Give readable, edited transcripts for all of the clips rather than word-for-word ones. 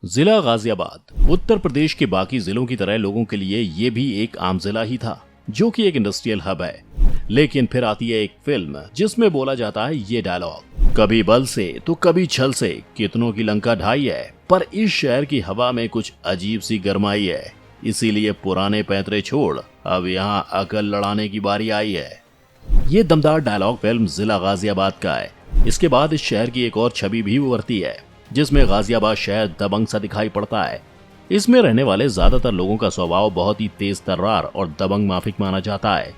जिला गाजियाबाद उत्तर प्रदेश के बाकी जिलों की तरह लोगों के लिए ये भी एक आम जिला ही था, जो कि एक इंडस्ट्रियल हब है। लेकिन फिर आती है एक फिल्म जिसमें बोला जाता है ये डायलॉग, कभी बल से तो कभी छल से कितनों की लंका ढाई है, पर इस शहर की हवा में कुछ अजीब सी गरमाई है। इसीलिए पुराने पैतरे छोड़ अब यहाँ अकल लड़ाने की बारी आई है। ये दमदार डायलॉग फिल्म जिला गाजियाबाद का है। इसके बाद इस शहर की एक और छवि भी उभरती है, जिसमें गाजियाबाद शहर दबंग सा दिखाई पड़ता है। इसमें रहने वाले ज्यादातर लोगों का स्वभाव बहुत ही तेज तर्रार और दबंग माफिक माना जाता है।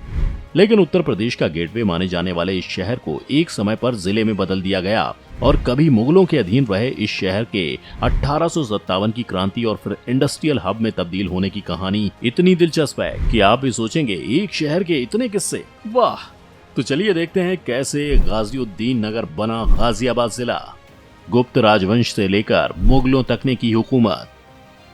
लेकिन उत्तर प्रदेश का गेटवे माने जाने वाले इस शहर को एक समय पर जिले में बदल दिया गया और कभी मुगलों के अधीन रहे इस शहर के 1857 की क्रांति और फिर इंडस्ट्रियल हब में तब्दील होने की कहानी इतनी दिलचस्प है कि आप भी सोचेंगे एक शहर के इतने किस्से, वाह। तो चलिए देखते हैं कैसे गाजिउद्दीन नगर बना गाजियाबाद जिला। गुप्त राजवंश से लेकर मुगलों तक ने की हुकूमत।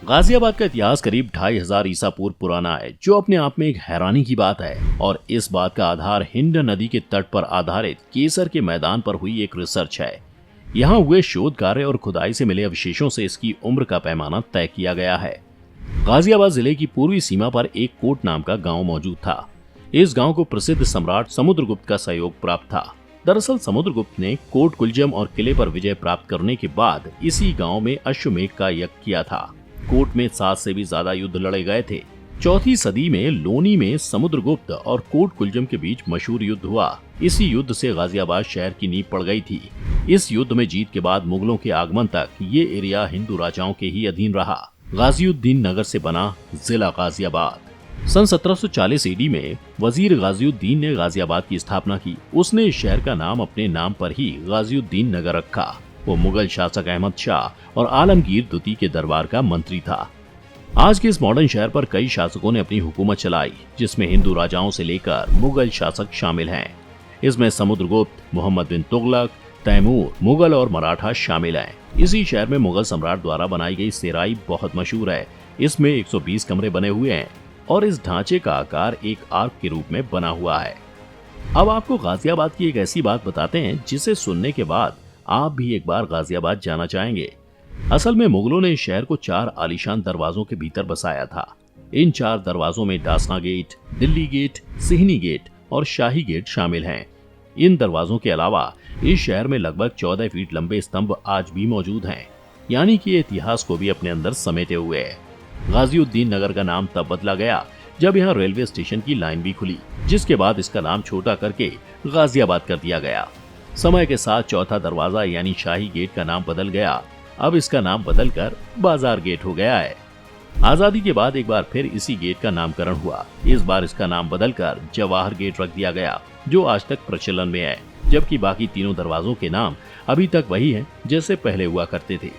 गाजियाबाद का इतिहास करीब 2500 ईसा पूर्व पुराना है, जो अपने आप में एक हैरानी की बात है। और इस बात का आधार हिंद नदी के तट पर आधारित केसर के मैदान पर हुई एक रिसर्च है। यहाँ हुए शोध कार्य और खुदाई से मिले अवशेषों से इसकी उम्र का पैमाना तय किया गया है। गाजियाबाद जिले की पूर्वी सीमा पर एक कोट नाम का गाँव मौजूद था। इस गाँव को प्रसिद्ध सम्राट समुद्रगुप्त का सहयोग प्राप्त था। दरअसल समुद्रगुप्त ने कोट कुलजम और किले पर विजय प्राप्त करने के बाद इसी गांव में अश्वमेध का यज्ञ किया था। कोट में 7 से भी ज्यादा युद्ध लड़े गए थे। 4वीं सदी में लोनी में समुद्रगुप्त और कोट कुलजम के बीच मशहूर युद्ध हुआ। इसी युद्ध से गाजियाबाद शहर की नींव पड़ गई थी। इस युद्ध में जीत के बाद मुगलों के आगमन तक ये एरिया हिंदू राजाओं के ही अधीन रहा। गाजिउद्दीन नगर से बना जिला गाजियाबाद। सन 1740 ईडी में वजीर गाजिउद्दीन ने गाजियाबाद की स्थापना की। उसने इस शहर का नाम अपने नाम पर ही गाजिउद्दीन नगर रखा। वो मुगल शासक अहमद शाह और आलमगीर द्वितीय के दरबार का मंत्री था। आज के इस मॉडर्न शहर पर कई शासकों ने अपनी हुकूमत चलाई, जिसमें हिंदू राजाओं से लेकर मुगल शासक शामिल हैं। इसमें समुद्रगुप्त, मोहम्मद बिन तुगलक, तैमूर, मुगल और मराठा शामिल हैं। इसी शहर में मुगल सम्राट द्वारा बनाई गई सेराई बहुत मशहूर है। इसमें 120 कमरे बने हुए हैं और इस ढांचे का आकार एक आर्क के रूप में बना हुआ है। अब आपको गाजियाबाद की एक ऐसी बात बताते हैं जिसे सुनने के बाद आप भी एक बार गाजियाबाद जाना चाहेंगे। असल में मुगलों ने इस शहर को 4 आलीशान दरवाजों के भीतर बसाया था। इन 4 दरवाजों में Dasna gate, Delhi gate, Sihani gate और शाही गेट शामिल हैं। इन दरवाजों के अलावा इस शहर में लगभग 14 फीट लंबे स्तंभ आज भी मौजूद हैं, यानी कि इतिहास को भी अपने अंदर समेटे हुए है। गाजिउद्दीन नगर का नाम तब बदला गया जब यहाँ रेलवे स्टेशन की लाइन भी खुली, जिसके बाद इसका नाम छोटा करके गाजियाबाद कर दिया गया। समय के साथ चौथा दरवाजा यानी शाही गेट का नाम बदल गया। अब इसका नाम बदलकर बाजार गेट हो गया है। आजादी के बाद एक बार फिर इसी गेट का नामकरण हुआ। इस बार इसका नाम बदलकर जवाहर गेट रख दिया गया, जो आज तक प्रचलन में है, जबकि बाकी तीनों दरवाजों के नाम अभी तक वही हैं जैसे पहले हुआ करते थे।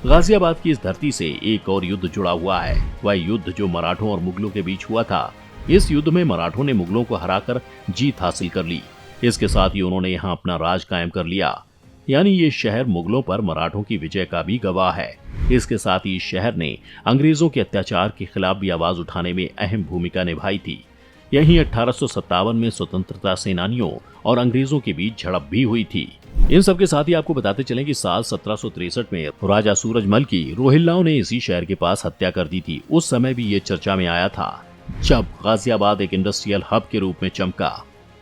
गाजियाबाद की इस धरती से एक और युद्ध जुड़ा हुआ है। वह युद्ध जो मराठों और मुगलों के बीच हुआ था। इस युद्ध में मराठों ने मुगलों को हराकर जीत हासिल कर ली। इसके साथ ही उन्होंने यहाँ अपना राज कायम कर लिया, यानी ये शहर मुगलों पर मराठों की विजय का भी गवाह है। इसके साथ ही इस शहर ने अंग्रेजों के अत्याचार के खिलाफ भी आवाज उठाने में अहम भूमिका निभाई थी। यहीं 1857 में स्वतंत्रता सेनानियों और अंग्रेजों के बीच झड़प भी हुई थी। इन सब के साथ ही आपको बताते चलें कि साल 1763 में राजा सूरजमल की रोहिल्लाओं ने इसी शहर के पास हत्या कर दी थी। उस समय भी ये चर्चा में आया था, जब गाजियाबाद एक इंडस्ट्रियल हब के रूप में चमका।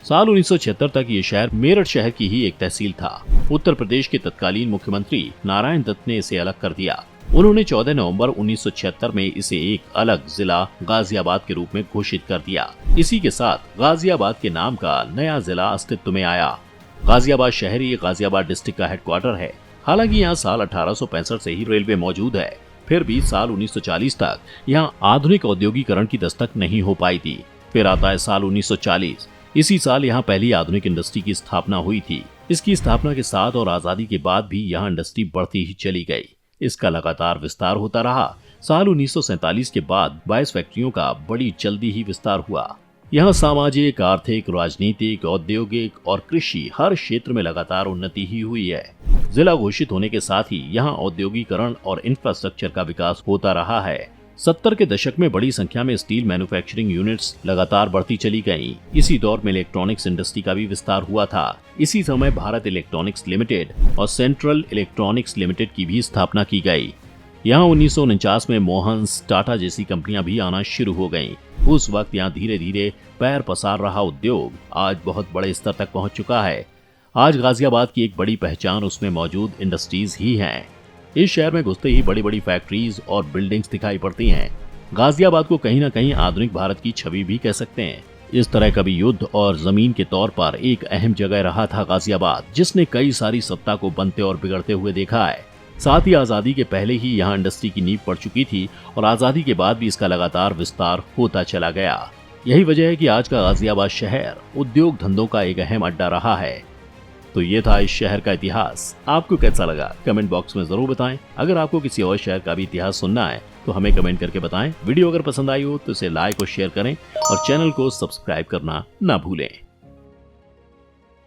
साल 1976 तक ये शहर मेरठ शहर की ही एक तहसील था। उत्तर प्रदेश के तत्कालीन मुख्यमंत्री नारायण दत्त ने इसे अलग कर दिया। उन्होंने 14 नवंबर 1976 में इसे एक अलग जिला गाजियाबाद के रूप में घोषित कर दिया। इसी के साथ गाजियाबाद के नाम का नया जिला अस्तित्व में आया। गाजियाबाद शहर ही गाजियाबाद डिस्ट्रिक्ट का हेडक्वार्टर है। हालांकि यहाँ साल 1865 से ही रेलवे मौजूद है, फिर भी साल 1940 तक यहाँ आधुनिक औद्योगिकरण की दस्तक नहीं हो पाई थी। फिर आता है साल 1940। इसी साल यहाँ पहली आधुनिक इंडस्ट्री की स्थापना हुई थी। इसकी स्थापना के साथ और आजादी के बाद भी यहाँ इंडस्ट्री बढ़ती ही चली गई। इसका लगातार विस्तार होता रहा। साल 1947 के बाद 22 फैक्ट्रियों का बड़ी जल्दी ही विस्तार हुआ। यहाँ सामाजिक, आर्थिक, राजनीतिक, औद्योगिक और कृषि हर क्षेत्र में लगातार उन्नति ही हुई है। जिला घोषित होने के साथ ही यहाँ औद्योगिकरण और इंफ्रास्ट्रक्चर का विकास होता रहा है। 70 के दशक में बड़ी संख्या में स्टील मैन्युफैक्चरिंग यूनिट्स लगातार बढ़ती चली गईं। इसी दौर में इलेक्ट्रॉनिक्स इंडस्ट्री का भी विस्तार हुआ था। इसी समय भारत इलेक्ट्रॉनिक्स लिमिटेड और सेंट्रल इलेक्ट्रॉनिक्स लिमिटेड की भी स्थापना की गई। यहाँ 1949 में मोहन्स, टाटा जैसी कंपनियां भी आना शुरू हो गईं। उस वक्त यहाँ धीरे धीरे पैर पसार रहा उद्योग आज बहुत बड़े स्तर तक पहुंच चुका है। आज गाजियाबाद की एक बड़ी पहचान उसमें मौजूद इंडस्ट्रीज ही हैं। इस शहर में घुसते ही बड़ी बड़ी फैक्ट्रीज और बिल्डिंग्स दिखाई पड़ती हैं। गाजियाबाद को कहीं न कहीं आधुनिक भारत की छवि भी कह सकते हैं। इस तरह कभी युद्ध और जमीन के तौर पर एक अहम जगह रहा था गाजियाबाद, जिसने कई सारी सत्ता को बनते और बिगड़ते हुए देखा है। साथ ही आजादी के पहले ही यहाँ इंडस्ट्री की नींव पड़ चुकी थी और आजादी के बाद भी इसका लगातार विस्तार होता चला गया। यही वजह है कि आज का गाजियाबाद शहर उद्योग धंधों का एक अहम अड्डा रहा है। तो ये था इस शहर का इतिहास। आपको कैसा लगा कमेंट बॉक्स में जरूर बताएं। अगर आपको किसी और शहर का भी इतिहास सुनना है तो हमें कमेंट करके बताएं। वीडियो अगर पसंद आई हो तो इसे लाइक और शेयर करें और चैनल को सब्सक्राइब करना ना भूलें।